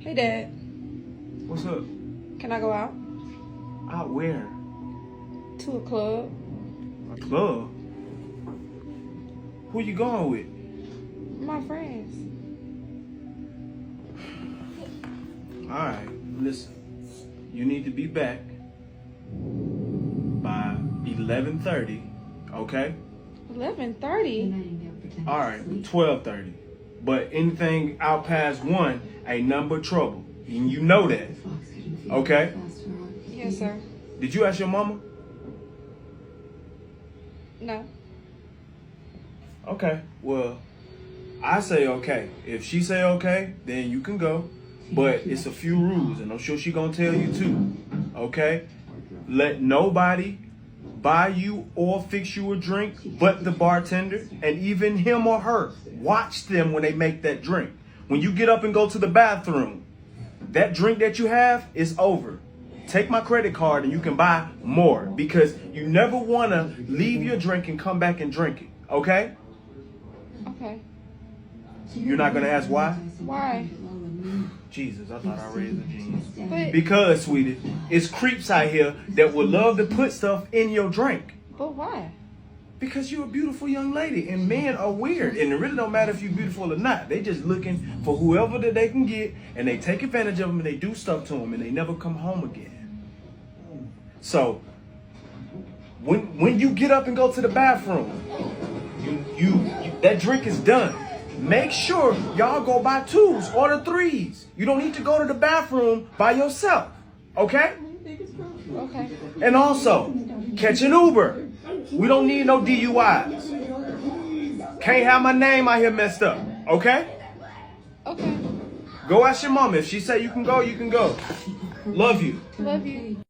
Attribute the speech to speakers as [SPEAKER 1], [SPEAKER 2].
[SPEAKER 1] Hey, Dad.
[SPEAKER 2] What's up?
[SPEAKER 1] Can I go out?
[SPEAKER 2] Out where?
[SPEAKER 1] To a club.
[SPEAKER 2] A club? Who you going with?
[SPEAKER 1] My friends.
[SPEAKER 2] Alright, listen. You need to be back by 11:30, okay?
[SPEAKER 1] 11:30?
[SPEAKER 2] Alright, 12:30. But anything out past 1 ain't nothing but trouble. And you know that. Okay?
[SPEAKER 1] Yes, sir.
[SPEAKER 2] Did you ask your mama?
[SPEAKER 1] No.
[SPEAKER 2] Okay, well, I say okay. If she say okay, then you can go. But it's a few rules, and I'm sure she gonna tell you too. Okay? Let nobody buy you or fix you a drink but the bartender, and even him or her. Watch them when they make that drink. When you get up and go to the bathroom, that drink that you have is over. Take my credit card and you can buy more, because you never want to leave your drink and come back and drink it. Okay?
[SPEAKER 1] Okay.
[SPEAKER 2] You're not going to ask why?
[SPEAKER 1] Why?
[SPEAKER 2] Jesus, I thought I raised the jeans.
[SPEAKER 1] But,
[SPEAKER 2] Because, sweetie, it's creeps out here that would love to put stuff in your drink.
[SPEAKER 1] but why?
[SPEAKER 2] Because you're a beautiful young lady, and men are weird, and it really don't matter if you're beautiful or not. They just looking for whoever that they can get, and they take advantage of them, and they do stuff to them, and they never come home again. So, when you get up and go to the bathroom, you that drink is done. Make sure y'all go by 2s or the 3s. You don't need to go to the bathroom by yourself, okay?
[SPEAKER 1] Okay.
[SPEAKER 2] And also, catch an Uber. We don't need no DUIs. Can't have my name out here messed up, okay?
[SPEAKER 1] Okay.
[SPEAKER 2] Go ask your mama. If she say you can go, you can go. Love you.
[SPEAKER 1] Love you.